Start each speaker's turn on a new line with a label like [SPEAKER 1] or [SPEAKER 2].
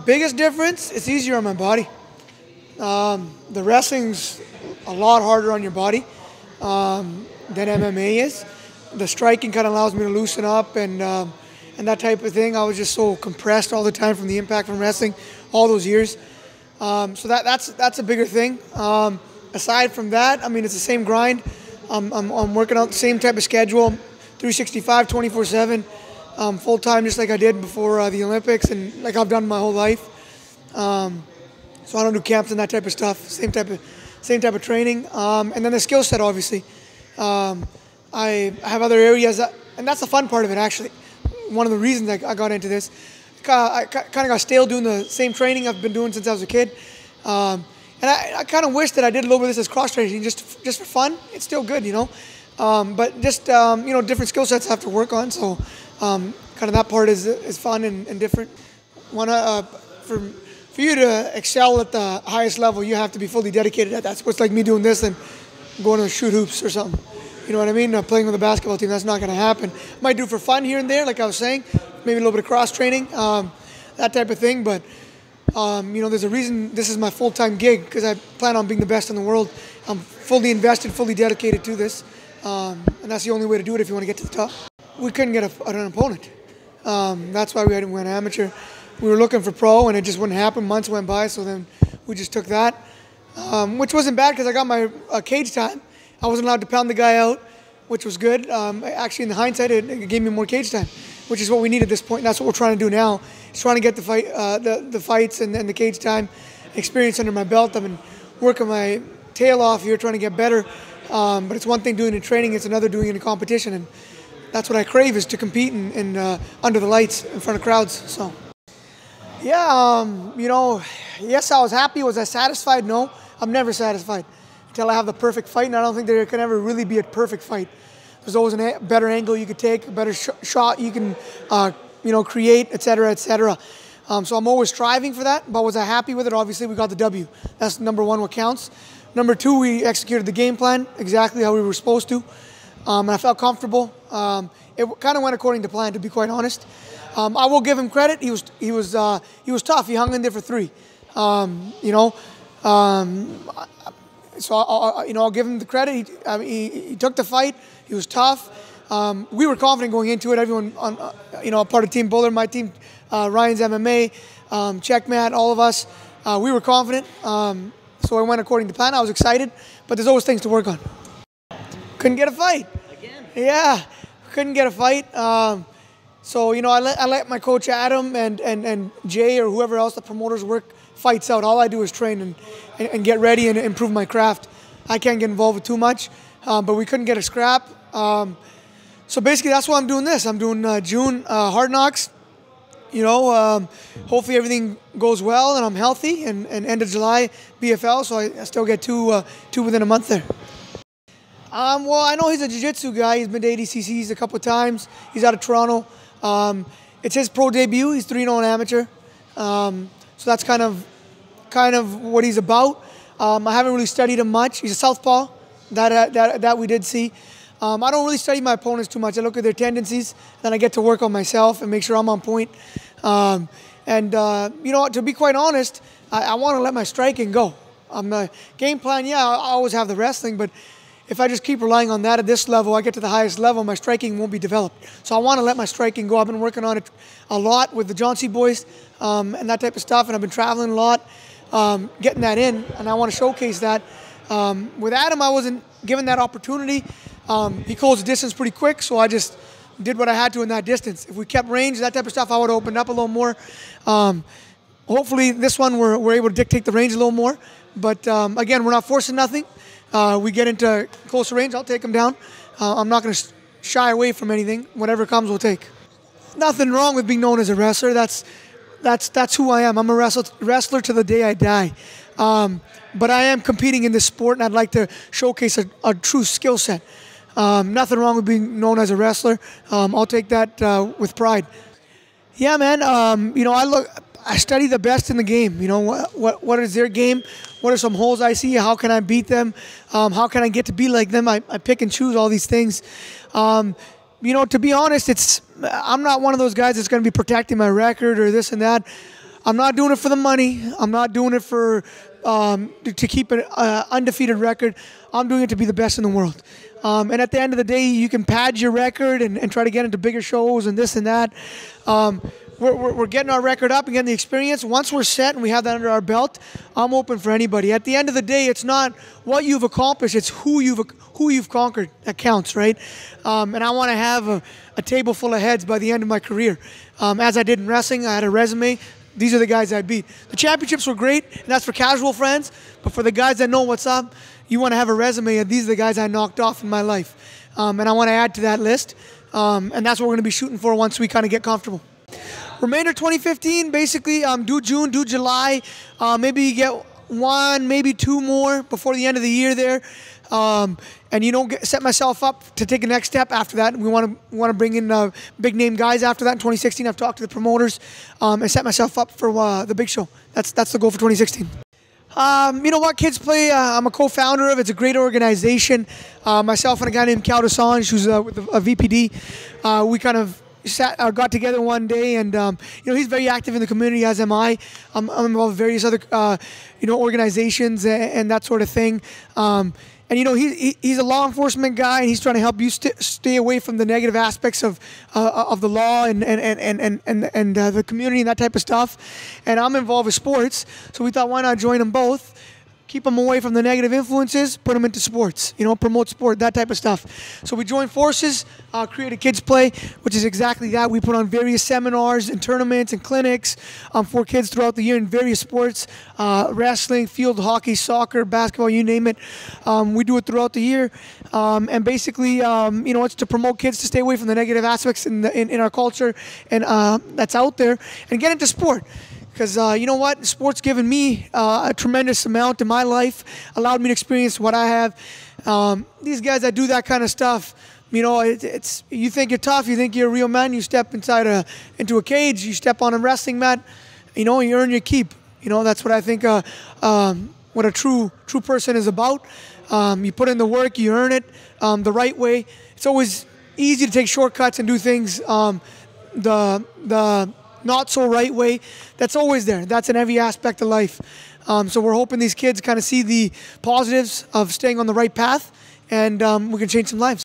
[SPEAKER 1] Biggest difference, it's easier on my body. The wrestling's a lot harder on your body than MMA is. The striking kind of allows me to loosen up and that type of thing. I was just so compressed all the time from the impact from wrestling all those years. So that's a bigger thing. Aside from that, I mean, it's the same grind. I'm working out the same type of schedule, 365, 24/7, full time, just like I did before the Olympics and like I've done my whole life. So I don't do camps and that type of stuff. Same type of training. And then the skill set, obviously. I have other areas, and that's the fun part of it, actually. One of the reasons I got into this. I kind of got stale doing the same training I've been doing since I was a kid. And I kind of wish that I did a little bit of this as cross-training, just for fun. It's still good, you know. But just, you know, different skill sets I have to work on. So kind of that part is fun and different. For you to excel at the highest level, you have to be fully dedicated at that. That's what's like me doing this and going to shoot hoops or something. You know what I mean? Playing with a basketball team, that's not going to happen. Might do it for fun here and there, like I was saying. Maybe a little bit of cross-training, that type of thing. But, you know, there's a reason this is my full-time gig because I plan on being the best in the world. I'm fully invested, fully dedicated to this. And that's the only way to do it if you want to get to the top. We couldn't get an opponent. That's why we went amateur. We were looking for pro, and it just wouldn't happen. Months went by, so then we just took that, which wasn't bad because I got my cage time. I wasn't allowed to pound the guy out, which was good. Actually, in the hindsight, it gave me more cage time, which is what we need at this point. And that's what we're trying to do now. Is trying to get the fights and the cage time experience under my belt. I've been working my tail off here, trying to get better. But it's one thing doing it in training; it's another doing it in competition. And that's what I crave, is to compete under the lights in front of crowds. So. Yeah, you know, yes, I was happy. Was I satisfied? No, I'm never satisfied until I have the perfect fight, and I don't think there can ever really be a perfect fight. There's always a better angle you could take, a better shot you can, you know, create, et cetera, et cetera. So I'm always striving for that, but was I happy with it? Obviously, we got the W. That's number one, what counts. Number two, we executed the game plan exactly how we were supposed to, and I felt comfortable. It kind of went according to plan, to be quite honest. I will give him credit. He was tough. He hung in there for 3. You know, so I'll give him the credit. He took the fight. He was tough. We were confident going into it. Everyone you know, part of Team Bhullar, my team, Ryan's MMA, Checkmat, all of us, we were confident. So it went according to plan. I was excited, but there's always things to work on. Couldn't get a fight. Again? Yeah, couldn't get a fight. So, you know, I let my coach Adam and Jay or whoever else, the promoters, work fights out. All I do is train and get ready and improve my craft. I can't get involved with too much, but we couldn't get a scrap. So basically that's why I'm doing this. I'm doing June Hard Knocks. You know, hopefully everything goes well and I'm healthy. And end of July, BFL, so I still get two within a month there. Well, I know he's a jiu-jitsu guy. He's been to ADCCs a couple of times. He's out of Toronto. It's his pro debut. He's 3-0 amateur. So that's kind of what he's about. I haven't really studied him much. He's a southpaw. That we did see. I don't really study my opponents too much. I look at their tendencies, then I get to work on myself and make sure I'm on point. You know, to be quite honest, I want to let my striking go. Game plan, yeah, I always have the wrestling, but if I just keep relying on that at this level, I get to the highest level, my striking won't be developed. So I want to let my striking go. I've been working on it a lot with the John C. boys and that type of stuff, and I've been traveling a lot, getting that in, and I want to showcase that. With Adam, I wasn't given that opportunity. He closed the distance pretty quick, so I just did what I had to in that distance. If we kept range, that type of stuff, I would have opened up a little more. Hopefully this one we're able to dictate the range a little more. But again, we're not forcing nothing. We get into closer range, I'll take him down. I'm not going to shy away from anything. Whatever comes, we'll take. Nothing wrong with being known as a wrestler. That's who I am. I'm a wrestler to the day I die. But I am competing in this sport, and I'd like to showcase a true skill set. Nothing wrong with being known as a wrestler. I'll take that with pride. Yeah, man. You know, I study the best in the game. You know, what is their game? What are some holes I see? How can I beat them? How can I get to be like them? I pick and choose all these things. You know, to be honest, I'm not one of those guys that's going to be protecting my record or this and that. I'm not doing it for the money. I'm not doing it for to keep an undefeated record. I'm doing it to be the best in the world. And at the end of the day, you can pad your record and try to get into bigger shows and this and that. We're getting our record up and getting the experience. Once we're set and we have that under our belt, I'm open for anybody. At the end of the day, it's not what you've accomplished, it's who you've conquered that counts, right? And I want to have a table full of heads by the end of my career. As I did in wrestling, I had a resume. These are the guys I beat. The championships were great, and that's for casual friends. But for the guys that know what's up, you want to have a resume of these are the guys I knocked off in my life. And I want to add to that list. And that's what we're going to be shooting for once we kind of get comfortable. Remainder 2015, basically do June, do July. Maybe you get one, maybe two more before the end of the year there. And set myself up to take a next step after that. We want to bring in big name guys after that in 2016. I've talked to the promoters and set myself up for the big show. That's the goal for 2016. You know what, KidsPlay, I'm a co-founder of. It's a great organization. Myself and a guy named Cal Desange, who's with a VPD, we kind of got together one day, and he's very active in the community, as am I. I'm involved with various other organizations and that sort of thing. And he's a law enforcement guy, and he's trying to help you stay away from the negative aspects of the law and the community and that type of stuff. And I'm involved with sports, so we thought, why not join them both? Keep them away from the negative influences, put them into sports, promote sport, that type of stuff. So we joined forces, created KidsPlay, which is exactly that. We put on various seminars and tournaments and clinics for kids throughout the year in various sports, wrestling, field hockey, soccer, basketball, you name it. We do it throughout the year. And basically, it's to promote kids to stay away from the negative aspects in our culture and that's out there and get into sport. Because you know what, sport's given me a tremendous amount in my life, allowed me to experience what I have. These guys that do that kind of stuff, you think you're tough, you think you're a real man, you step into a cage, you step on a wrestling mat, you earn your keep. That's what I think what a true person is about. You put in the work, you earn it the right way. It's always easy to take shortcuts and do things the not so right way. That's always there. That's in every aspect of life. So we're hoping these kids kind of see the positives of staying on the right path, and we can change some lives.